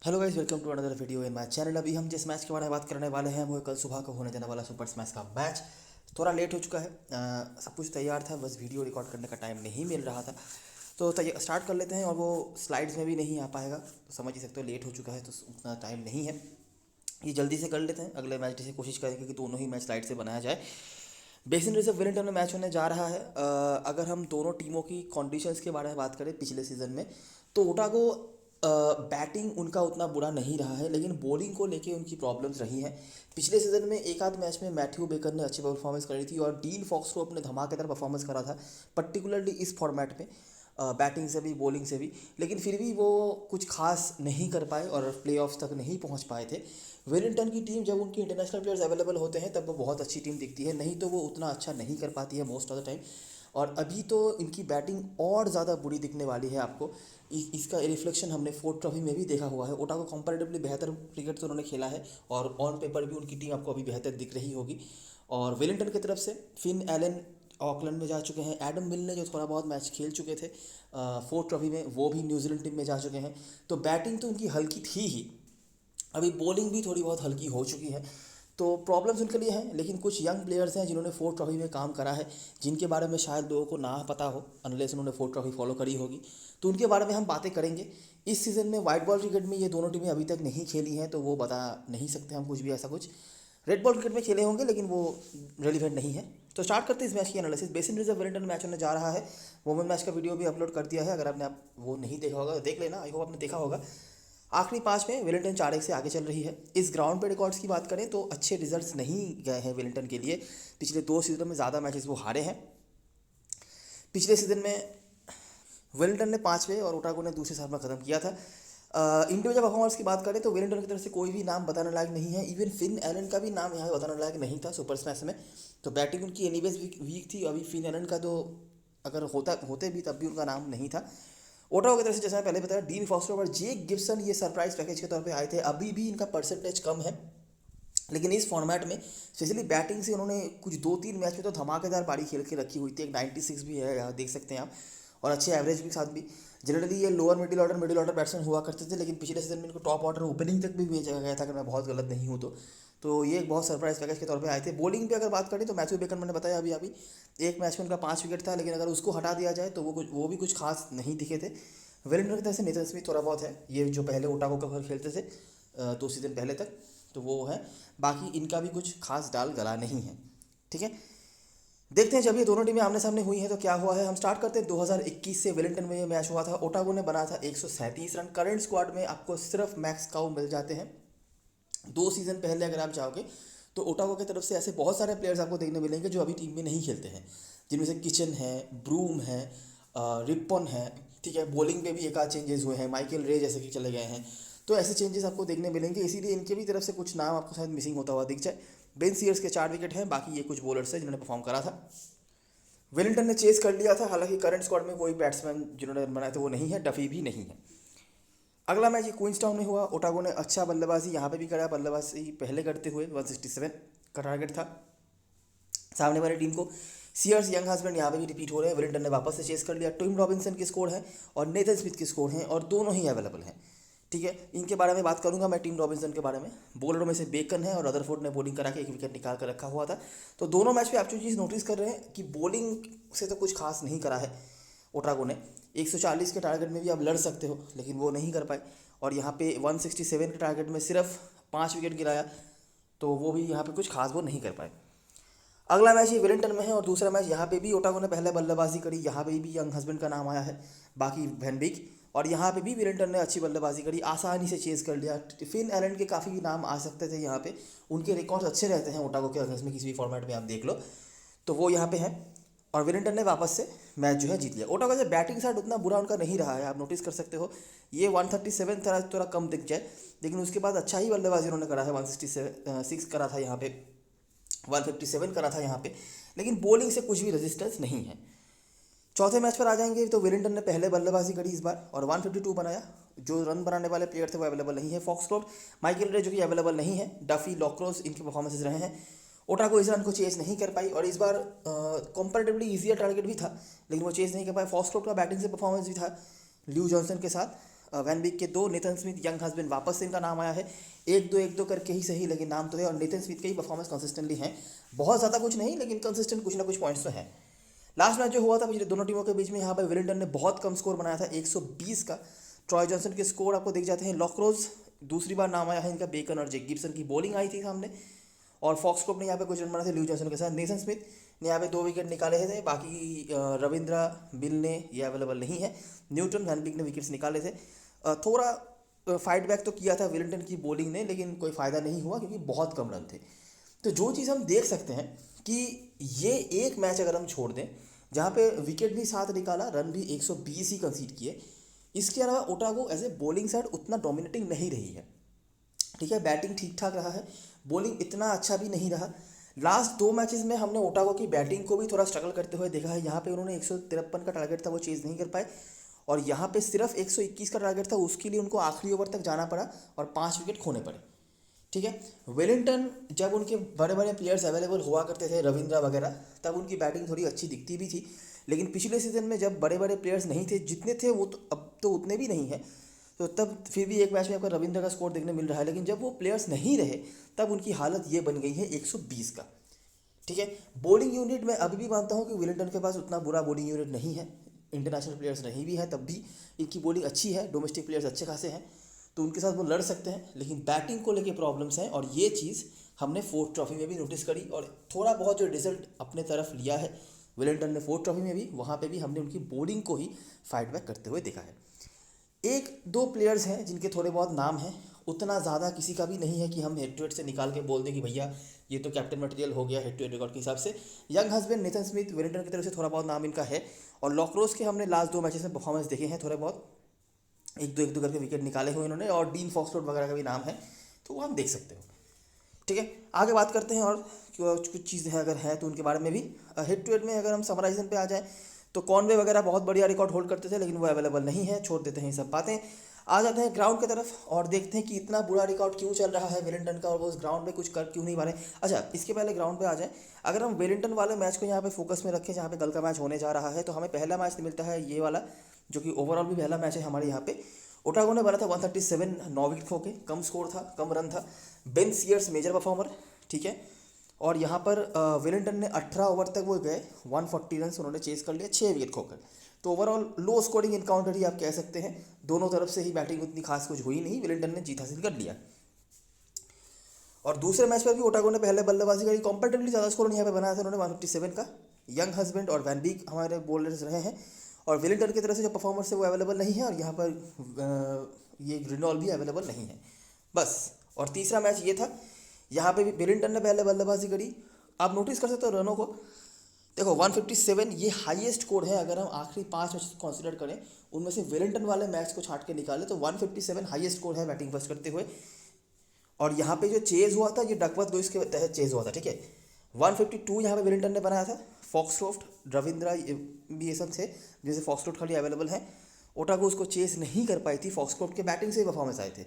Hello guys, welcome to another video in my channel. अभी हम जिस मैच के बारे में बात करने वाले हैं वो कल सुबह को होने जाने वाला सुपर स्मैश का मैच। थोड़ा लेट हो चुका है। सब कुछ तैयार था, बस वीडियो रिकॉर्ड करने का टाइम नहीं मिल रहा था। तो स्टार्ट कर लेते हैं। और वो स्लाइड्स में भी नहीं आ पाएगा तो समझ ही सकते हो, लेट हो चुका है तो उतना टाइम नहीं है। ये जल्दी से कर लेते हैं। अगले मैच से कोशिश करेंगे कि दोनों ही मैच स्लाइड से बनाया जाए। बेसिन रिजर्व वेलिंगटन में मैच होने जा रहा है। अगर हम दोनों टीमों की कंडीशंस के बारे में बात करें पिछले सीज़न में, तो ओटागो बैटिंग उनका उतना बुरा नहीं रहा है, लेकिन बॉलिंग को लेके उनकी प्रॉब्लम्स रही हैं। पिछले सीज़न में एक आध मैच में मैथ्यू बेकर ने अच्छी परफॉर्मेंस करी थी और डीन फॉक्सट्रो अपने धमाकेदार परफॉर्मेंस करा था, पर्टिकुलरली इस फॉर्मेट में, बैटिंग से भी बॉलिंग से भी। लेकिन फिर भी वो कुछ खास नहीं कर पाए और प्लेऑफ्स तक नहीं पहुंच पाए थे। वेलिंगटन की टीम जब उनकी इंटरनेशनल प्लेयर्स अवेलेबल होते हैं तब वो बहुत अच्छी टीम दिखती है, नहीं तो वो उतना अच्छा नहीं कर पाती है मोस्ट ऑफ द टाइम। और अभी तो इनकी बैटिंग और ज़्यादा बुरी दिखने वाली है आपको। इसका रिफ्लेक्शन हमने फोर्थ ट्रॉफी में भी देखा हुआ है। ओटागो कंपैरेटिवली बेहतर क्रिकेट तो उन्होंने खेला है और ऑन पेपर भी उनकी टीम आपको अभी बेहतर दिख रही होगी। और वेलिंगटन की तरफ से फिन एलन ऑकलैंड में जा चुके हैं। एडम मिल ने जो थोड़ा बहुत मैच खेल चुके थे फोर्थ ट्रॉफी में, वो भी न्यूजीलैंड टीम में जा चुके हैं। तो बैटिंग तो उनकी हल्की थी ही, अभी बॉलिंग भी थोड़ी बहुत हल्की हो चुकी है। तो प्रॉब्लम्स उनके लिए हैं। लेकिन कुछ यंग प्लेयर्स हैं जिन्होंने फोर्थ ट्रॉफी में काम करा है, जिनके बारे में शायद लोगों को ना पता हो अनलेस उन्होंने फोर्थ ट्रॉफी फॉलो करी होगी। तो उनके बारे में हम बातें करेंगे। इस सीज़न में वाइट बॉल क्रिकेट में ये दोनों टीमें अभी तक नहीं खेली हैं, तो वो बता नहीं सकते हम कुछ भी ऐसा कुछ। रेड बॉल क्रिकेट में खेले होंगे लेकिन वो रेलिवेंट नहीं है। तो स्टार्ट करते हैं इस मैच की analysis. Basin reserve Wellington match होने जा रहा है। वोमेन मैच का वीडियो भी अपलोड कर दिया है, अगर आपने वो नहीं देखा होगा तो देख लेना। आई होप आपने देखा होगा। आखिरी 5 में वेलिंगटन 4-1 से आगे चल रही है। इस ग्राउंड पे रिकॉर्ड्स की बात करें तो अच्छे रिजल्ट्स नहीं गए हैं वेलिंगटन के लिए। पिछले 2 सीजनों में ज़्यादा मैचेस वो हारे हैं। पिछले सीजन में वेलिंगटन ने 5वें और ओटागो ने दूसरे स्थान पर खत्म किया था। इंडिविजुअल परफॉर्मेंस की बात करें तो वेलिंगटन की तरफ से कोई भी नाम बताने लायक नहीं है। इवन फिन एलन का भी नाम यहाँ बताने लायक नहीं था सुपर स्मैश में। तो बैटिंग उनकी एनीवेज वीक थी। अभी फिन एलन का तो अगर होते भी तब भी उनका नाम नहीं था। ओटावा की तरफ से जैसा मैं पहले बताया, डीन फॉस्टर और जेक गिब्सन ये सरप्राइज पैकेज के तौर पे आए थे। अभी भी इनका परसेंटेज कम है, लेकिन इस फॉर्मेट में स्पेशली बैटिंग से उन्होंने कुछ 2-3 मैच में तो धमाकेदार पारी खेल के रखी हुई थी। एक 96 भी है, यहाँ देख सकते हैं आप, और अच्छे एवरेज के साथ भी। जनरली ये लोअर मिडिल ऑर्डर बैट्समैन हुआ करते थे, लेकिन पिछले सीजन में इनको टॉप ऑर्डर ओपनिंग तक भी भेजा गया था, अगर मैं बहुत गलत नहीं हूँ तो ये एक बहुत सरप्राइज पैकेज के तौर पे आए थे। बॉलिंग पे अगर बात करें तो मैथ्यू बेकर मैंने बताया अभी एक मैच में उनका 5 विकेट था, लेकिन अगर उसको हटा दिया जाए तो वो भी कुछ खास नहीं दिखे थे। वेलिंगटन की तरफ से नेथन स्मिथ थोड़ा बहुत है, ये जो पहले ओटागो का खेलते थे 2 सीजन पहले तक, तो वो है। बाकी इनका भी कुछ खास डाल गला नहीं है। ठीक है, देखते हैं जब ये दोनों टीमें आमने सामने हुई हैं तो क्या हुआ है। हम स्टार्ट करते हैं 2021 से। वेलिंगटन में ये मैच हुआ था। ओटागो ने बनाया था 137 रन। करंट स्क्वाड में आपको सिर्फ मैक्स काउ मिल जाते हैं। 2 सीज़न पहले अगर आप जाओगे तो ओटागो की तरफ से ऐसे बहुत सारे प्लेयर्स आपको देखने मिलेंगे जो अभी टीम में नहीं खेलते हैं, जिनमें से किचन है, ब्रूम है, रिपन है। ठीक है, बॉलिंग पे भी एक आध चेंजेस हुए हैं, माइकल रे जैसे कि चले गए हैं। तो ऐसे चेंजेस आपको देखने मिलेंगे, इसीलिए इनके भी तरफ से कुछ नाम आपको शायद मिसिंग होता हुआ दिख जाए। बेन सीयर्स के 4 विकेट हैं, बाकी ये कुछ बॉलर्स हैं जिन्होंने परफॉर्म करा था। वेलिंगटन ने चेस कर लिया था, हालांकि करंट स्क्वाड में कोई बैट्समैन जिन्होंने बनाए थे वो नहीं है, डफी भी नहीं है। अगला मैच ये क्वींसटाउन में हुआ। ओटागो ने अच्छा बल्लेबाजी यहाँ पे भी करा, बल्लेबाजी पहले करते हुए 167 का टारगेट था सामने वाली टीम को। सीयर्स यंग हस्बैंड यहाँ पे भी रिपीट हो रहे हैं। वेलिंगटन ने वापस से चेस कर लिया। टिम रॉबिन्सन के स्कोर हैं और नेथन स्मिथ के स्कोर हैं, और दोनों ही अवेलेबल हैं। ठीक है, इनके बारे में बात करूंगा मैं टिम रॉबिन्सन के बारे में। बॉलरों में से बेकन है और रदरफोर्ड ने बॉलिंग करा के एक विकेट निकाल कर रखा हुआ था। तो दोनों मैच पे आप जो चीज़ नोटिस कर रहे हैं कि बॉलिंग से तो कुछ खास नहीं करा है ओटागो ने। 140 के टारगेट में भी आप लड़ सकते हो, लेकिन वो नहीं कर पाए। और यहाँ पे 167 के टारगेट में सिर्फ 5 विकेट गिराया, तो वो भी यहाँ पे कुछ खास वो नहीं कर पाए। अगला मैच ये वेलिंगटन में है और दूसरा मैच यहाँ पे भी ओटागो ने पहले बल्लेबाजी करी। यहाँ पे भी यंग हस्बैंड का नाम आया है, बाकी वैनबिक, और यहाँ पे भी वेलिंगटन ने अच्छी बल्लेबाजी करी, आसानी से चेज कर लिया। फिन एलन के काफ़ी नाम आ सकते थे यहाँ पे, उनके रिकॉर्ड्स अच्छे रहते हैं ओटागो के अगेंस्ट में, किसी भी फॉर्मेट में आप देख लो तो वो यहाँ पे हैं। और वेलिंगटन ने वापस से मैच जो है जीत लिया। ओटागो का बैटिंग साइड उतना बुरा उनका नहीं रहा है, आप नोटिस कर सकते हो। ये 137 थोड़ा कम दिख जाए, लेकिन उसके बाद अच्छा ही बल्लेबाजी उन्होंने करा है। 166 करा था यहाँ पे, 157 करा था यहाँ पे, लेकिन बॉलिंग से कुछ भी रेजिस्टेंस नहीं है। चौथे मैच पर आ जाएंगे तो वेलिंगटन ने पहले बल्लेबाजी करी इस बार और 152 बनाया। जो रन बनाने वाले प्लेयर थे वो अवेलेबल नहीं है। फॉक्सट्रोट, माइकल रे जो कि अवेलेबल नहीं है, डफी, लॉक्रोस, इनके परफॉर्मेंसेस रहे हैं। ओटागो इस रन को चेस नहीं कर पाई और इस बार कंपैरेटिवली ईजियर टारगेट भी था, लेकिन वो चेस नहीं कर पाए। फॉक्सट्रोट का बैटिंग से परफॉर्मेंस भी था ल्यू जॉनसन के साथ, वैन बीक के 2, नेथन स्मिथ यंग हस्बैंड वापस से इनका नाम आया है। एक दो करके ही सही, लेकिन नाम तो है। और नेथन स्मिथ के ही परफॉर्मेंस कंसिस्टेंटली हैं, बहुत ज़्यादा कुछ नहीं लेकिन कंसिस्टेंट कुछ ना कुछ पॉइंट्स तो हैं। लास्ट मैच जो हुआ था पिछले दोनों टीमों के बीच में, यहाँ पर विलिंगटन ने बहुत कम स्कोर बनाया था 120 का। ट्रॉय जॉनसन के स्कोर आपको दिख जाते हैं। लॉकरोज दूसरी बार नाम आया है इनका। बेकन और जैक गिब्सन की बॉलिंग आई थी सामने, और फॉक्सक्रोप ने यहाँ पे कुछ रन बनाए थे ल्यू जॉनसन के साथ। नेथन स्मिथ ने यहाँ पे 2 विकेट निकाले थे। बाकी रविंद्रा बिल ने ये अवेलेबल नहीं है। न्यूटन वैन बीक ने विकेट्स निकाले थे। थोड़ा फाइट बैक तो किया था विलिंगटन की बॉलिंग ने, लेकिन कोई फ़ायदा नहीं हुआ क्योंकि बहुत कम रन थे। तो जो चीज़ हम देख सकते हैं कि ये एक मैच अगर हम छोड़ दें जहाँ पे विकेट भी 7 निकाला, रन भी 120 ही कंसीड किए, इसके अलावा Otago as a bowling side उतना डोमिनेटिंग नहीं रही है। ठीक है, बैटिंग ठीक ठाक रहा है, बॉलिंग इतना अच्छा भी नहीं रहा। लास्ट 2 मैचेस में हमने ओटागो की बैटिंग को भी थोड़ा स्ट्रगल करते हुए देखा है। यहाँ पे उन्होंने 153 का टारगेट था, वो चेज़ नहीं कर पाए, और यहाँ पे सिर्फ 121 का टारगेट था, उसके लिए उनको आखिरी ओवर तक जाना पड़ा और 5 विकेट खोने पड़े। ठीक है, वेलिंगटन जब उनके बड़े बड़े प्लेयर्स अवेलेबल हुआ करते थे, रविंद्रा वगैरह, तब उनकी बैटिंग थोड़ी अच्छी दिखती भी थी। लेकिन पिछले सीजन में जब बड़े बड़े प्लेयर्स नहीं थे, जितने थे वो तो अब तो उतने भी नहीं है, तो तब फिर भी एक मैच में आपको रविंद्र का स्कोर देखने मिल रहा है। लेकिन जब वो प्लेयर्स नहीं रहे तब उनकी हालत ये बन गई है 120 का। ठीक है, बॉलिंग यूनिट में अभी भी मानता हूँ कि वेलिंगटन के पास उतना बुरा बॉलिंग यूनिट नहीं है। इंटरनेशनल प्लेयर्स नहीं भी हैं तब भी इनकी बॉलिंग अच्छी है, डोमेस्टिक प्लेयर्स अच्छे खासे हैं, तो उनके साथ वो लड़ सकते हैं। लेकिन बैटिंग को लेके प्रॉब्लम्स हैं, और ये चीज़ हमने फोर्थ ट्रॉफी में भी नोटिस करी, और थोड़ा बहुत जो रिजल्ट अपने तरफ लिया है वेलिंगटन ने फोर्थ ट्रॉफी में भी, वहाँ पे भी हमने उनकी बॉलिंग को ही फाइट बैक करते हुए देखा है। 1-2 प्लेयर्स हैं जिनके थोड़े बहुत नाम हैं, उतना ज़्यादा किसी का भी नहीं है कि हम हेड टू हेड से निकाल के बोल दें कि भैया ये तो कैप्टन मटेरियल हो गया हेड टू हेड रिकॉर्ड के हिसाब से। Young husband Nathan Smith Wellington की तरफ से थोड़ा बहुत नाम इनका है, और लॉकरोज के हमने लास्ट 2 मैचेस में परफॉर्मेंस देखे हैं, थोड़े बहुत एक दो करके विकेट निकाले हुए इन्होंने, और डीन फॉक्सट्रोट वगैरह का भी नाम है, तो वो हम देख सकते हो। ठीक है, आगे बात करते हैं, और कुछ चीज़ें अगर है तो उनके बारे में भी। हेड टू हेड में अगर हम समराइजन पे आ जाएँ तो कॉनवे वगैरह बहुत बढ़िया रिकॉर्ड होल्ड करते थे, लेकिन वो अवेलेबल नहीं है, छोड़ देते हैं ये सब बातें। आ जाते हैं ग्राउंड की तरफ और देखते हैं कि इतना बुरा रिकॉर्ड क्यों चल रहा है वेलिंगटन का, और वो उस ग्राउंड पे कुछ कर क्यों नहीं पा रहे। अच्छा, इसके पहले ग्राउंड पे आ जाए, अगर हम वेलिंगटन वाले मैच को यहाँ पे फोकस में रखें जहाँ पे कल का मैच होने जा रहा है, तो हमें पहला मैच मिलता है ये वाला, जो कि ओवरऑल भी पहला मैच है हमारे यहाँ पे। ओटागो ने बना था 137, 9 विकेट खो के, कम स्कोर था, कम रन था। बेन सीयर्स मेजर परफॉर्मर, ठीक है। और यहाँ पर वेलिंगटन ने 18 ओवर तक वो गए, 140 रन उन्होंने चेस कर लिया 6 विकेट खोकर। तो ओवरऑल लो स्कोरिंग इनकाउंटर ही आप कह सकते हैं, दोनों तरफ से ही बैटिंग उतनी खास कुछ हुई नहीं, वेलिंगटन ने जीत हासिल कर लिया। और दूसरे मैच पर भी ओटागो ने पहले बल्लेबाजी करी, कॉम्पेटिवली ज़्यादा स्कोर यहाँ पे बनाया था उन्होंने 157 का। यंग हस्बैंड और वैन बीक हमारे बॉलर्स रहे हैं, और वेलिंगटन की तरफ से जो परफॉर्मेंस है वो अवेलेबल नहीं है, और यहाँ पर ये ग्रिनॉल भी अवेलेबल नहीं है बस। और तीसरा मैच ये था, यहाँ पे भी वेलिंगटन ने पहले बल्लेबाजी करी। आप नोटिस कर सकते हो रनों को, देखो 157 ये हाईएस्ट स्कोर है। अगर हम आखिरी 5 मैच कंसिडर करें, उनमें से वेलिंगटन वाले मैच को छांट के निकाले तो 157 हाईएस्ट स्कोर है बैटिंग फर्स्ट करते हुए। और यहाँ पे जो चेज हुआ था ये डकवर्थ लुइस के तहत चेज हुआ था, ठीक है। 152 यहाँ पे वेलिंगटन ने बनाया था। फॉक्सक्रोफ्ट, रविंद्रा भी ये सब थे, जैसे फॉक्सक्रोफ्ट खाली अवेलेबल हैं। ओटागो उसको चेस नहीं कर पाई थी, फॉक्सक्रोफ्ट के बैटिंग से परफॉर्मेंस आए थे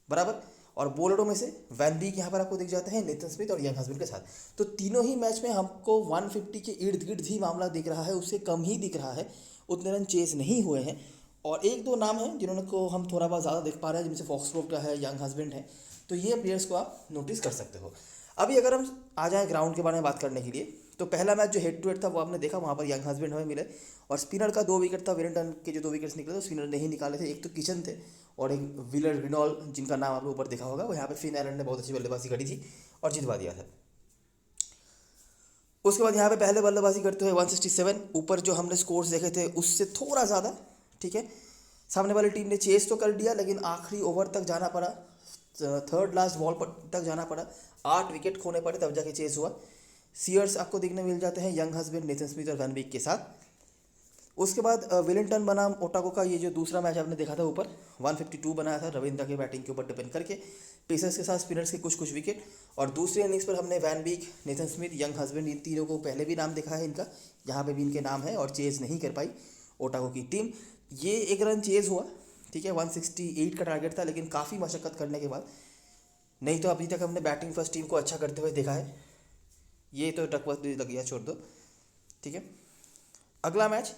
बराबर। और बॉलरों में से वैन बीक यहाँ पर आपको दिख जाते हैं, नेथन स्मिथ और यंग हस्बैंड के साथ। तो तीनों ही मैच में हमको 150 के इर्द गिर्द ही मामला दिख रहा है, उससे कम ही दिख रहा है, उतने रन चेस नहीं हुए हैं। और 1-2 नाम हैं जिन्होंने को हम थोड़ा बहुत ज़्यादा देख पा रहे हैं, जिनसे फॉक्सक्रोफ्ट का है, यंग हस्बैंड है, तो ये प्लेयर्स को आप नोटिस कर सकते हो। अभी अगर हम आ जाएँ ग्राउंड के बारे में बात करने के लिए, तो पहला मैच जो हेड टू हेड था वो आपने देखा, वहाँ पर यंग हस्बैंड हमें मिले, और स्पिनर का 2 विकेट था। वेलिंगटन के जो 2 विकेट्स निकले थे स्पिनर ने ही निकाले थे, एक तो किचन थे और एक विलर ग्रिनॉल, जिनका नाम आपने ऊपर देखा होगा। वो यहाँ पे फिन एलन ने बहुत अच्छी बल्लेबाजी करी थी और जितवा दिया था। उसके बाद यहाँ पे पहले बल्लेबाजी करते हुए 167, ऊपर जो हमने स्कोर्स देखे थे उससे थोड़ा ज़्यादा, ठीक है। सामने वाली टीम ने चेस तो कर लिया, लेकिन आखिरी ओवर तक जाना पड़ा, थर्ड लास्ट बॉल पर तक जाना पड़ा, 8 विकेट खोने पड़े तब जाके चेस हुआ। सीयर्स आपको देखने मिल जाते हैं, यंग हस्बैंड, नेथन स्मिथ और वैन बीक के साथ। उसके बाद वेलिंगटन बनाम ओटागो का ये जो दूसरा मैच आपने देखा था, ऊपर 152 बनाया था रविंद्र के बैटिंग के ऊपर डिपेंड करके, पेसर्स के साथ स्पिनर्स के कुछ विकेट। और दूसरे इनिंग्स पर हमने Van Beek, Nathan Smith, Young Husband, इन तीनों को पहले भी नाम देखा है इनका, यहाँ पे भी इनके नाम है, और चेज नहीं कर पाई ओटागो की टीम। ये 1 रन चेज हुआ, ठीक है, 168 का टारगेट था, लेकिन काफ़ी मशक्क़त करने के बाद, नहीं तो अभी तक हमने बैटिंग फर्स्ट टीम को अच्छा करते हुए देखा है। ये तो डकवर्थ लग गया, छोड़ दो, ठीक है। अगला मैच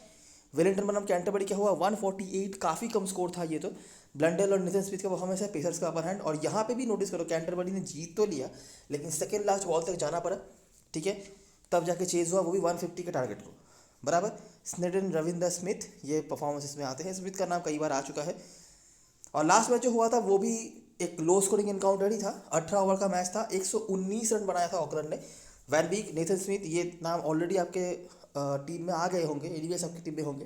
वेलिंगटन बनाम कैंटरबरी क्या हुआ 148, काफ़ी कम स्कोर था ये तो। ब्लंडेल और निथन स्मिथ का परफॉर्मेंस है, पेसर्स का अपर हैंड। और यहाँ पे भी नोटिस करो कैंटरबरी ने जीत तो लिया लेकिन सेकेंड लास्ट बॉल तक जाना पड़ा, ठीक है, तब जाके चेज हुआ, वो भी 150 के टारगेट को, बराबर। स्नेडन, रविंद्र स्मिथ ये परफॉर्मेंस इसमें आते हैं, स्मिथ का नाम कई बार आ चुका है। और लास्ट मैच जो हुआ था वो भी एक लो स्कोरिंग इनकाउंटर ही था, 18 ओवर का मैच था, 119 रन बनाया था ऑकलैंड ने। वैन बीक, नेथन स्मिथ ये नाम ऑलरेडी आपके टीम में आ गए होंगे, एडीवीएस आपकी टीम में होंगे,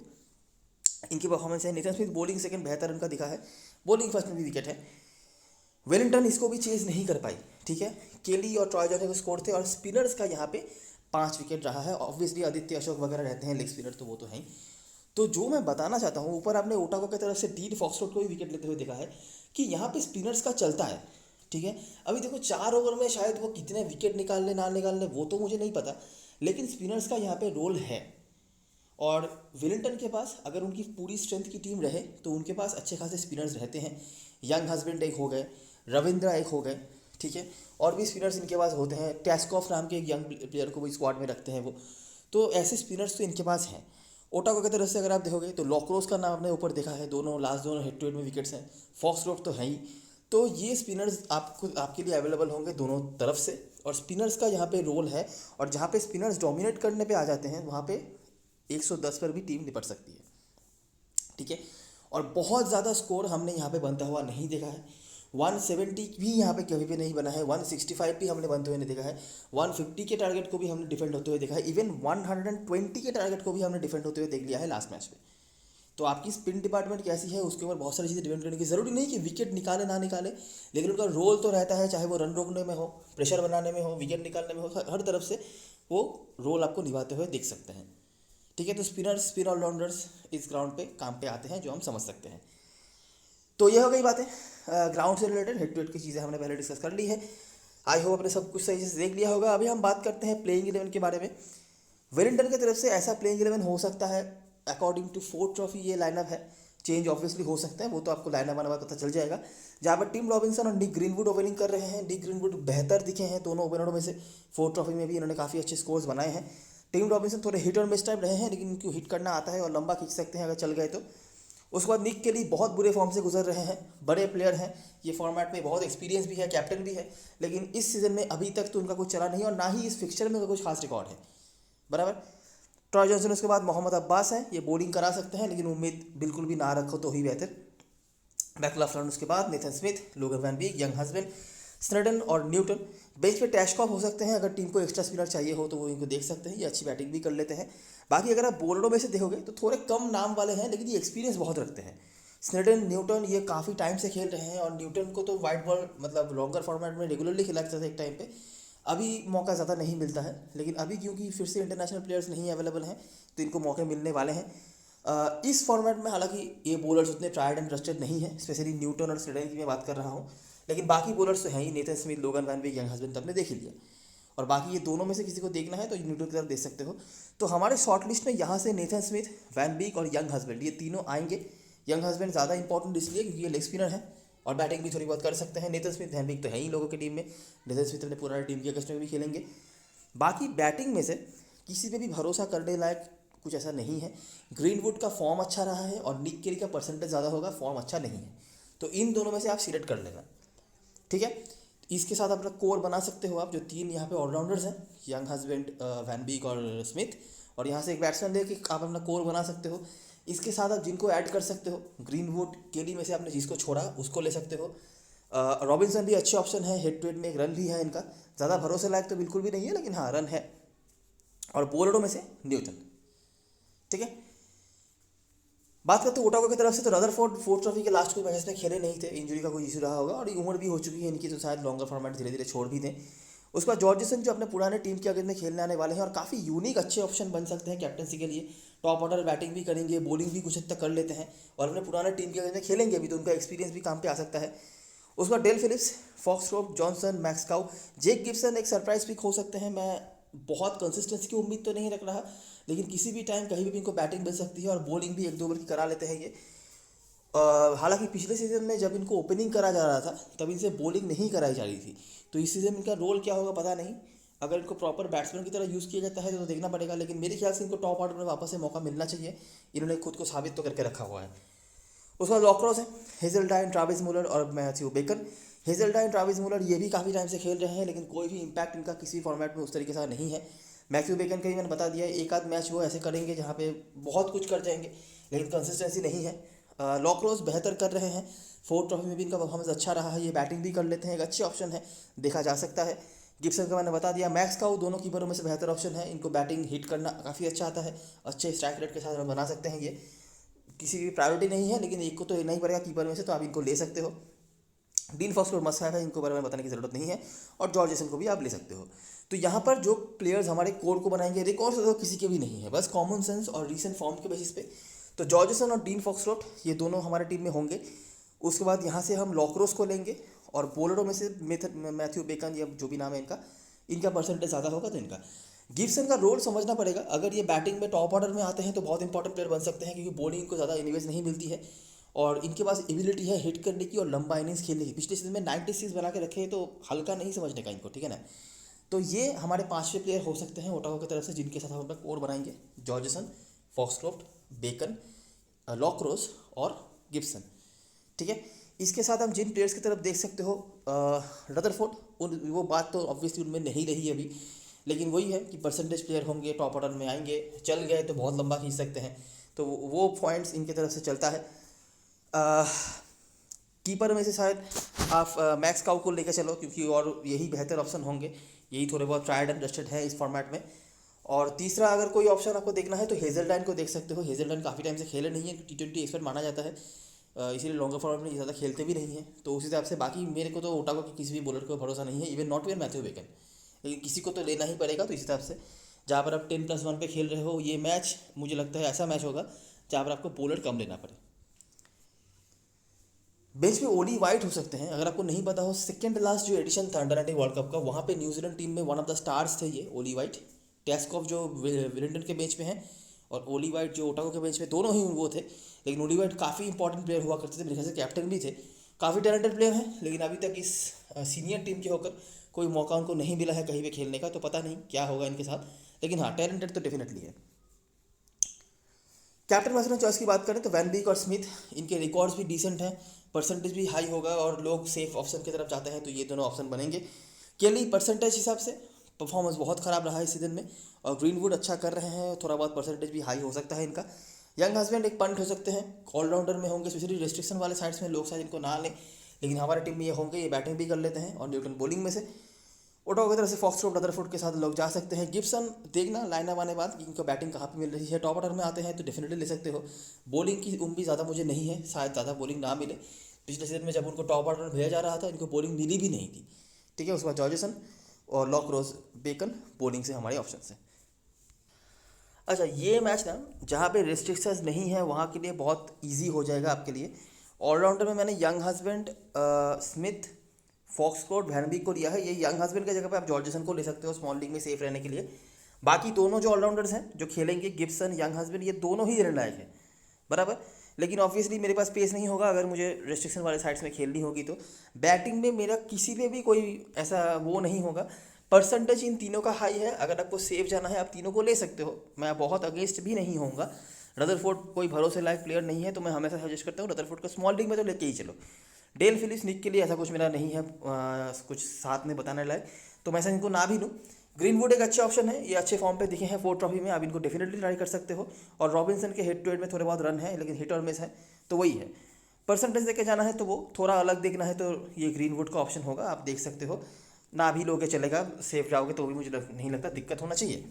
इनकी परफॉर्मेंस है। नेथन स्मिथ बॉलिंग सेकंड बेहतर रन का दिखा है, बॉलिंग फर्स्ट में भी विकेट है। वेलिंगटन इसको भी चेज नहीं कर पाई, ठीक है। केली और ट्रॉय जॉनसन के स्कोर थे और स्पिनर्स का यहाँ पे 5 विकेट रहा है। ऑब्वियसली आदित्य अशोक वगैरह रहते हैं लेग स्पिनर, तो वो तो है ही। तो जो मैं बताना चाहता हूँ, ऊपर आपने ओटागो की तरफ से डीन फॉक्सट्रोट को भी विकेट लेते हुए देखा है कि यहाँ पे स्पिनर्स का चलता है, ठीक है। अभी देखो 4 ओवर में शायद वो कितने विकेट निकालने ना निकालने वो तो मुझे नहीं पता, लेकिन स्पिनर्स का यहाँ पे रोल है। और वेलिंगटन के पास अगर उनकी पूरी स्ट्रेंथ की टीम रहे तो उनके पास अच्छे खासे स्पिनर्स रहते हैं। यंग हस्बैंड एक हो गए, रविंद्रा एक हो गए, ठीक है, और भी स्पिनर्स इनके पास होते हैं। टैस्कॉफ नाम के एक यंग प्लेयर को भी स्क्वाड में रखते हैं वो, तो ऐसे स्पिनर्स तो इनके पास हैं। ओटागो की तरफ से अगर आप देखोगे तो लॉक्रोस का नाम आपने ऊपर देखा है, दोनों हेड टू हेड में विकेट्स हैं। फॉक्सट्रोट तो है ही। तो ये स्पिनर्स आपको आपके लिए अवेलेबल होंगे दोनों तरफ से, और स्पिनर्स का यहाँ पे रोल है। और जहाँ पे स्पिनर्स डोमिनेट करने पे आ जाते हैं वहाँ पे 110 पर भी टीम निपट सकती है, ठीक है। और बहुत ज़्यादा स्कोर हमने यहाँ पे बनता हुआ नहीं देखा है। 170 भी यहाँ पे कभी भी नहीं बना है, 165 भी हमने बनते हुए नहीं देखा है, 150 के टारगेट को भी हमने डिफेंड होते हुए देखा है, इवन 120 के टारगेट को भी हमने डिफेंड होते हुए देख लिया है लास्ट मैच में। तो आपकी स्पिन डिपार्टमेंट कैसी है उसके ऊपर बहुत सारी चीज़ें डिपेंड करने की, ज़रूरी नहीं कि विकेट निकाले ना निकाले, लेकिन उनका रोल तो रहता है, चाहे वो रन रोकने में हो, प्रेशर बनाने में हो, विकेट निकालने में हो, हर तरफ से वो रोल आपको निभाते हुए देख सकते हैं, ठीक है। तो स्पिन ऑलराउंडर्स इस ग्राउंड पे काम पे आते हैं, जो हम समझ सकते हैं। तो ये हो गई बातें ग्राउंड से रिलेटेड, हेड टू हेड की चीज़ें हमने पहले डिस्कस कर ली है। आई होप आपने सब कुछ सही से देख लिया होगा। अभी हम बात करते हैं प्लेइंग 11 के बारे में। वेलिंगटन की तरफ से ऐसा प्लेइंग 11 हो सकता है अकॉर्डिंग टू 4 ट्रॉफी, ये लाइनअप है। चेंज ऑब्वियसली हो सकता है, वो तो आपको लाइनअप आने बाद पता चल जाएगा। जहाँ पर टिम रॉबिन्सन और निक ग्रीनवुड ओपनिंग कर रहे हैं। निक ग्रीनवुड बेहतर दिखे हैं दोनों ओपनरों में से, 4 ट्रॉफी में भी इन्होंने काफ़ी अच्छे स्कोर्स बनाए हैं। टिम रॉबिन्सन थोड़े हिट और मिस टाइप रहे हैं, लेकिन इनको हिट करना आता है और लंबा खींच सकते हैं अगर चल गए तो। उसके बाद निक केली बहुत बुरे फॉर्म से गुजर रहे हैं, बड़े प्लेयर हैं, ये फॉर्मेट में बहुत एक्सपीरियंस भी है, कैप्टन भी है, लेकिन इस सीज़न में अभी तक तो उनका कुछ चला नहीं और ना ही इस फिक्चर में कुछ खास रिकॉर्ड है, बराबर। ट्रॉय जॉनसन उसके बाद मोहम्मद अब्बास हैं, ये बॉलिंग करा सकते हैं लेकिन उम्मीद बिल्कुल भी ना रखो तो ही बेहतर। मैकलाफ्लिन उसके बाद Nathan Smith, Logan Van Beek, Young Husband, Sneddon और न्यूटन। बेंच पे टैशकॉफ हो सकते हैं, अगर टीम को एक्स्ट्रा स्पिनर चाहिए हो तो वो इनको देख सकते हैं, ये अच्छी बैटिंग भी कर लेते हैं। बाकी अगर आप बॉलरों में से देखोगे तो थोड़े कम नाम वाले हैं, लेकिन ये एक्सपीरियंस बहुत रखते हैं। स्नेडन, न्यूटन ये काफ़ी टाइम से खेल रहे हैं, और न्यूटन को तो वाइट बॉल मतलब लॉन्गर फॉर्मेट में रेगुलरली खिलाते थे एक टाइम पे। अभी मौका ज़्यादा नहीं मिलता है, लेकिन अभी क्योंकि फिर से इंटरनेशनल प्लेयर्स नहीं अवेलेबल हैं तो इनको मौके मिलने वाले हैं। इस फॉर्मेट में हालांकि ये बॉलर्स उतने ट्राइड एंड ट्रस्टेड नहीं है, स्पेशली न्यूटन और स्नेडन की मैं बात कर रहा हूँ, लेकिन बाकी बॉलर्स तो हैं ही, नेथन स्मिथ, लोगन वैन बीक, यंग हस्बैंड तो आपने देख ही लिया। और बाकी ये दोनों में से किसी को देखना है तो न्यूटन की तरफ देख सकते हो। तो हमारे शॉर्ट लिस्ट में यहाँ से नेथन स्मिथ, वैन बीक और यंग हस्बैंड ये तीनों आएंगे। यंग हस्बैंड ज़्यादा इंपॉर्टेंट इसलिए क्योंकि ये लेग स्पिनर है और बैटिंग भी थोड़ी बहुत कर सकते हैं। नेथन स्मिथ, वैन बीक तो है ही लोगों की टीम में, नेथन स्मिथ अपने पुरानी टीम के अगस्त में भी खेलेंगे। बाकी बैटिंग में से किसी पे भी भरोसा करने लायक कुछ ऐसा नहीं है। ग्रीनवुड का फॉर्म अच्छा रहा है और निक केली का परसेंटेज ज़्यादा होगा, फॉर्म अच्छा नहीं है, तो इन दोनों में से आप सिलेक्ट कर लेना, ठीक है। इसके साथ अपना कोर बना सकते हो आप, जो 3 यहाँ पे ऑलराउंडर्स हैं, यंग हस्बैंड, वैन बीक और स्मिथ, और यहाँ से एक बैट्समैन लेके आप अपना कोर बना सकते हो। इसके साथ आप जिनको ऐड कर सकते हो, ग्रीनवुड, केली में से आपने जिसको छोड़ा उसको ले सकते हो। रॉबिन्सन भी अच्छे ऑप्शन है, हेड टू हेड में एक रन भी है इनका, ज़्यादा भरोसे लायक तो बिल्कुल भी नहीं है लेकिन हाँ रन है। और बॉलरों में से न्यूटन, ठीक है। बात करते हैं ओटागो की तरफ से, तो रदरफोर्ड 4 ट्रॉफी के लास्ट कोई मैचेस में खेले नहीं थे, इंजरी का कोई इशू रहा होगा और उम्र भी हो चुकी है इनकी, तो शायद लॉन्गर फॉर्मेट धीरे धीरे छोड़ भी दें। उसके बाद जॉर्जिसन जो अपने पुराने टीम के अगेंस्ट में खेलने आने वाले हैं और काफ़ी यूनिक अच्छे ऑप्शन बन सकते हैं कैप्टनसी के लिए। टॉप ऑर्डर बैटिंग भी करेंगे, बॉलिंग भी कुछ हद तक कर लेते हैं और अपने पुराने टीम के अगेंस्ट में खेलेंगे भी, तो उनका एक्सपीरियंस भी काम पे आ सकता है। उसके बाद डेल फिलिप्स, फॉक्सट्रोट, जॉनसन, मैक्सकाउ, जेक गिब्सन एक सरप्राइज पिक हो सकते हैं। मैं बहुत कंसिस्टेंसी की उम्मीद तो नहीं रख रहा, लेकिन किसी भी टाइम कहीं भी इनको बैटिंग मिल सकती है और बॉलिंग भी 1-2 ओवर की करा लेते हैं ये। हालांकि पिछले सीजन में जब इनको ओपनिंग करा जा रहा था तब इनसे बॉलिंग नहीं कराई जा रही थी, तो इस सीज़न इनका रोल क्या होगा पता नहीं। अगर इनको प्रॉपर बैट्समैन की तरह यूज़ किया जाता है तो देखना पड़ेगा, लेकिन मेरे ख्याल से इनको टॉप ऑर्डर में वापस से मौका मिलना चाहिए। इन्होंने खुद को साबित तो करके रखा हुआ है। उसके बाद लॉक्रोस है, हेजल्टाइन, ट्राविस मुलर और मैथ्यू बेकन। हेजल्टाइन, ट्राविस मुलर ये भी काफ़ी टाइम से खेल रहे हैं, लेकिन कोई भी इम्पैक्ट इनका किसी फॉर्मेट में उस तरीके से नहीं है। मैथ्यू बेकन का ही मैंने बता दिया, एक आध मैच वो ऐसे करेंगे जहाँ पे बहुत कुछ कर जाएंगे, लेकिन कंसिस्टेंसी नहीं है। लॉक्रोस बेहतर कर रहे हैं, फोर्थ ट्रॉफी में भी इनका परफॉर्मेंस अच्छा रहा है, ये बैटिंग भी कर लेते हैं, एक अच्छे ऑप्शन है, देखा जा सकता है। गिब्सन का मैंने बता दिया। मैक्स काउ दोनों कीपरों में से बेहतर ऑप्शन है, इनको बैटिंग हिट करना काफ़ी अच्छा आता है, अच्छे स्ट्राइक रेट के साथ रन बना सकते हैं। ये किसी की प्रायोरिटी नहीं है, लेकिन एक को तो नहीं पड़ेगा कीपर में से, तो आप इनको ले सकते हो। डीन फॉक्सक्लोज मस्ट हैव है, इनको बारे में बताने की जरूरत नहीं है, और जॉर्ज जेसन को भी आप ले सकते हो। तो यहाँ पर जो प्लेयर्स हमारे कोर को बनाएंगे, रिकॉर्ड्स तो किसी के भी नहीं है, बस कॉमन सेंस और रीसेंट फॉर्म के बेसिस पे। तो जॉर्ज जेसन और डीन फॉक्सक्लोज ये दोनों हमारे टीम में होंगे। उसके बाद यहाँ से हम लॉक्रोस को लेंगे, और बॉलरों में से मैथ्यू बेकन या जो भी नाम है इनका परसेंटेज ज़्यादा होगा तो इनका। गिब्सन का रोल समझना पड़ेगा, अगर ये बैटिंग में टॉप ऑर्डर में आते हैं तो बहुत इंपॉर्टेंट प्लेयर बन सकते हैं, क्योंकि बॉलिंग इनको ज़्यादा इनिवेज नहीं मिलती है, और इनके पास एबिलिटी है हिट करने की और लंबा इनिंग्स खेलने की। पिछले सीजन में 96 बना के रखे, तो हल्का नहीं समझने का इनको, ठीक है ना। तो ये हमारे 5वें प्लेयर हो सकते हैं ओटागो की तरफ से, जिनके साथ हम अपना कोर बनाएंगे। जॉर्जसन, फॉक्सक्रोफ्ट, बेकन, लॉक्रोस और गिब्सन, ठीक है। इसके साथ हम जिन प्लेयर्स की तरफ देख सकते हो, रदरफोर्ड, वो बात तो ऑब्वियसली उनमें नहीं रही अभी, लेकिन वही है कि परसेंटेज प्लेयर होंगे, टॉप ऑर्डर में आएंगे, चल गए तो बहुत लंबा खींच सकते हैं, तो वो पॉइंट्स इनकी तरफ से चलता है। कीपर में से शायद आप मैक्स काउ को लेकर चलो, क्योंकि और यही बेहतर ऑप्शन होंगे, यही थोड़े बहुत ट्राइड एंड ट्रस्टेड है इस फॉर्मेट में। और तीसरा अगर कोई ऑप्शन आपको देखना है तो हेजल्टाइन को देख सकते हो। हेजल्टाइन काफ़ी टाइम से खेले नहीं है, T20 एक्सपर्ट माना जाता है, इसीलिए लॉन्गर फॉर्मेट में ज़्यादा खेलते भी नहीं है। तो उस हिसाब से बाकी मेरे को तो ओटागो के किसी भी बॉलर को भरोसा नहीं है, even not even Matthew Bacon, लेकिन किसी को तो लेना ही पड़ेगा। तो इस हिसाब से जहाँ पर आप 10+1 पे खेल रहे हो, ये मैच मुझे लगता है ऐसा मैच होगा जहाँ पर आपको बॉलर कम लेना पड़े। बेंच पे ओली वाइट हो सकते हैं, अगर आपको नहीं पता हो, सेकंड लास्ट जो एडिशन था अंडर-19 वर्ल्ड कप का, वहाँ पे न्यूजीलैंड टीम में वन ऑफ द स्टार्स थे ये ओली वाइट। टेस्कॉफ जो विलिंगटन के बेंच पे हैं, और ओली वाइट जो ओटागो के बेंच पे, दोनों ही वो थे। लेकिन ओली वाइट काफ़ी इंपॉर्टेंट प्लेयर हुआ करते थे, मेरे ख्याल से कैप्टन भी थे, काफ़ी टैलेंटेड प्लेयर हैं, लेकिन अभी तक इस सीनियर टीम के होकर कोई मौका उनको नहीं मिला है कहीं भी खेलने का, तो पता नहीं क्या होगा इनके साथ, लेकिन हाँ टैलेंटेड तो डेफिनेटली है। कैप्टन मैसेज चॉइस की बात करें तो वैन बीक और स्मिथ, इनके रिकॉर्ड्स भी डिसेंट हैं, परसेंटेज भी हाई होगा, और लोग सेफ ऑप्शन की तरफ जाते हैं, तो ये दोनों ऑप्शन बनेंगे। केली परसेंटेज हिसाब से परफॉर्मेंस बहुत ख़राब रहा है इस सीजन में, और ग्रीनवुड अच्छा कर रहे हैं, थोड़ा बहुत परसेंटेज भी हाई हो सकता है इनका। यंग हस्बैंड एक पंट हो सकते हैं, ऑलराउंडर में होंगे, स्पेशली रेस्ट्रिक्शन वाले साइड्स में लोग शायद इनको ना लें, लेकिन हमारे टीम में ये होंगे, ये बैटिंग भी कर लेते हैं, और न्यूटन बॉलिंग में से। ओटागो की तरफ से फॉक्सक्रोफ्ट, रदरफोर्ड के साथ लोग जा सकते हैं। गिब्सन देखना लाइन अप आने बाद कि इनको बैटिंग कहाँ पे मिल रही है, टॉप ऑर्डर में आते हैं तो डेफिनेटली ले सकते हो। बॉलिंग की उम्मीद ज़्यादा मुझे नहीं है, शायद ज़्यादा बॉलिंग ना मिले। पिछले सीजन में जब उनको टॉप ऑर्डर में भेजा जा रहा था, इनको बॉलिंग मिली भी नहीं थी, ठीक है। उसके बाद जॉर्जेसन और लॉक्रोस, बेकन बॉलिंग से हमारे ऑप्शन है। अच्छा, ये मैच ना जहाँ पे रिस्ट्रिक्शंस नहीं है वहाँ के लिए बहुत इजी हो जाएगा आपके लिए। ऑलराउंडर में मैंने यंग हस्बैंड, स्मिथ, फॉक्सक्रोफ्ट, वैन को लिया है। ये यंग हस्बैंड की जगह पे आप जॉर्जसन को ले सकते हो स्मॉल लीग में सेफ रहने के लिए। बाकी दोनों जो ऑलराउंडर्स हैं जो खेलेंगे, गिब्सन, यंग हस्बैंड, ये दोनों ही निर्णायक है, बराबर। लेकिन ऑब्वियसली मेरे पास स्पेस नहीं होगा अगर मुझे रेस्ट्रिक्शन वाले साइड्स में खेलनी होगी, तो बैटिंग में मेरा किसी पे भी कोई ऐसा वो नहीं होगा। परसेंटेज इन तीनों का हाई है, अगर आपको सेफ जाना है आप तीनों को ले सकते हो, मैं बहुत अगेंस्ट भी नहीं होऊंगा। रदरफोर्ड कोई भरोसे लायक प्लेयर नहीं है, तो मैं हमेशा सजेस्ट करता हूँ रदरफोर्ड को स्मॉल लीग में तो लेके ही चलो। डेल फिलिप्स निक के लिए ऐसा कुछ मेरा नहीं है कुछ साथ में बताने लायक, तो मैं ऐसा इनको ना भी लूँ। ग्रीनवुड एक अच्छे ऑप्शन है, ये अच्छे फॉर्म पे दिखे हैं फोर्थ ट्रॉफी में, आप इनको डेफिनेटली ट्राई कर सकते हो। और रॉबिन्सन के हेड टू हेड में थोड़े बहुत रन है, लेकिन हिट और मिस है, तो वही है। परसेंटेज देके जाना है तो वो थोड़ा अलग देखना है, तो ये ग्रीनवुड का ऑप्शन होगा, आप देख सकते हो। ना भी लोगे चलेगा, सेफ जाओगे तो भी मुझे नहीं लगता दिक्कत होना चाहिए।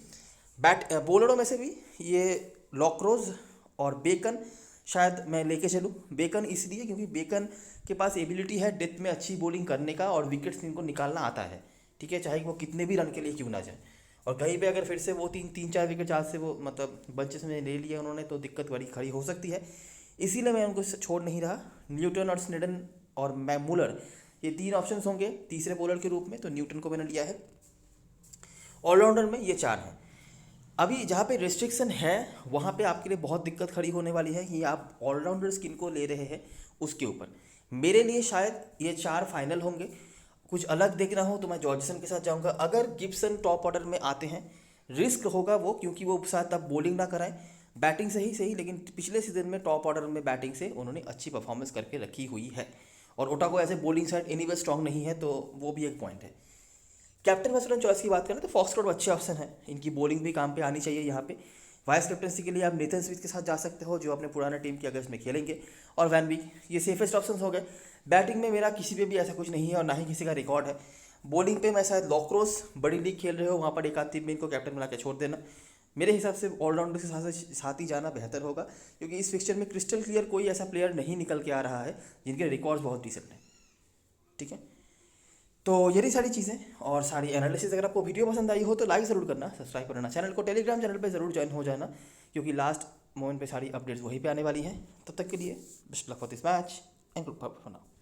बॉलरों में से भी ये लॉक्रोज और बेकन शायद मैं लेके चलूँ। बेकन इसलिए क्योंकि बेकन के पास एबिलिटी है डेथ में अच्छी बॉलिंग करने का, और विकेट्स इनको निकालना आता है, ठीक है, चाहे वो कितने भी रन के लिए क्यों ना जाए। और कहीं पे अगर फिर से वो तीन चार विकेट आज से वो मतलब बंचेस में ले लिया उन्होंने, तो दिक्कत बड़ी खड़ी हो सकती है, इसीलिए मैं उनको छोड़ नहीं रहा। न्यूटन और स्नेडन और मुलर, ये तीन ऑप्शन होंगे तीसरे बॉलर के रूप में, तो न्यूटन को मैंने लिया है। ऑलराउंडर में ये चार हैं। अभी जहाँ पे रिस्ट्रिक्शन है वहाँ पे आपके लिए बहुत दिक्कत खड़ी होने वाली है कि आप ऑलराउंडर्स किन को ले रहे हैं उसके ऊपर। मेरे लिए शायद ये चार फाइनल होंगे। कुछ अलग देखना हो तो मैं जॉर्जसन के साथ जाऊंगा। अगर गिब्सन टॉप ऑर्डर में आते हैं, रिस्क होगा वो, क्योंकि वो शायद तब बॉलिंग ना कराएं, बैटिंग से ही सही, लेकिन पिछले सीजन में टॉप ऑर्डर में बैटिंग से उन्होंने अच्छी परफॉर्मेंस करके रखी हुई है। और ओटागो ऐसे बॉलिंग साइड एनीवे स्ट्रॉन्ग नहीं है, तो वो भी एक पॉइंट है। कैप्टन बैट्समैन चॉइस की बात करें तो फॉक्सट्रॉट अच्छे ऑप्शन है, इनकी बॉलिंग भी काम पे आनी चाहिए यहाँ पे। वाइस कैप्टनसी के लिए आप नेथन स्मिथ के साथ जा सकते हो, जो अपने पुराने टीम के अगेंस्ट में खेलेंगे, और वैन विक, ये सेफेस्ट ऑप्शन हो गए। बैटिंग में मेरा किसी पे भी ऐसा कुछ नहीं है और ना ही किसी का रिकॉर्ड है। बॉलिंग पे मैं शायद लॉक्रोस, बड़ी लीग खेल रहे हो वहाँ पर एक आध टीम में इनको कैप्टन बना के छोड़ देना। मेरे हिसाब से ऑलराउंडर के साथ ही जाना बेहतर होगा, क्योंकि इस फिक्चर में क्रिस्टल क्लियर कोई ऐसा प्लेयर नहीं निकल के आ रहा है जिनके रिकॉर्ड्स बहुत डिसेंट हैं। ठीक है, तो यही सारी चीज़ें और सारी एनालिसिस, अगर आपको वीडियो पसंद आई हो तो लाइक ज़रूर करना, सब्सक्राइब करना चैनल को, टेलीग्राम चैनल पे ज़रूर ज्वाइन हो जाना, क्योंकि लास्ट मोमेंट पे सारी अपडेट्स वहीं पे आने वाली हैं। तब तक के लिए best luck for this match and good for now.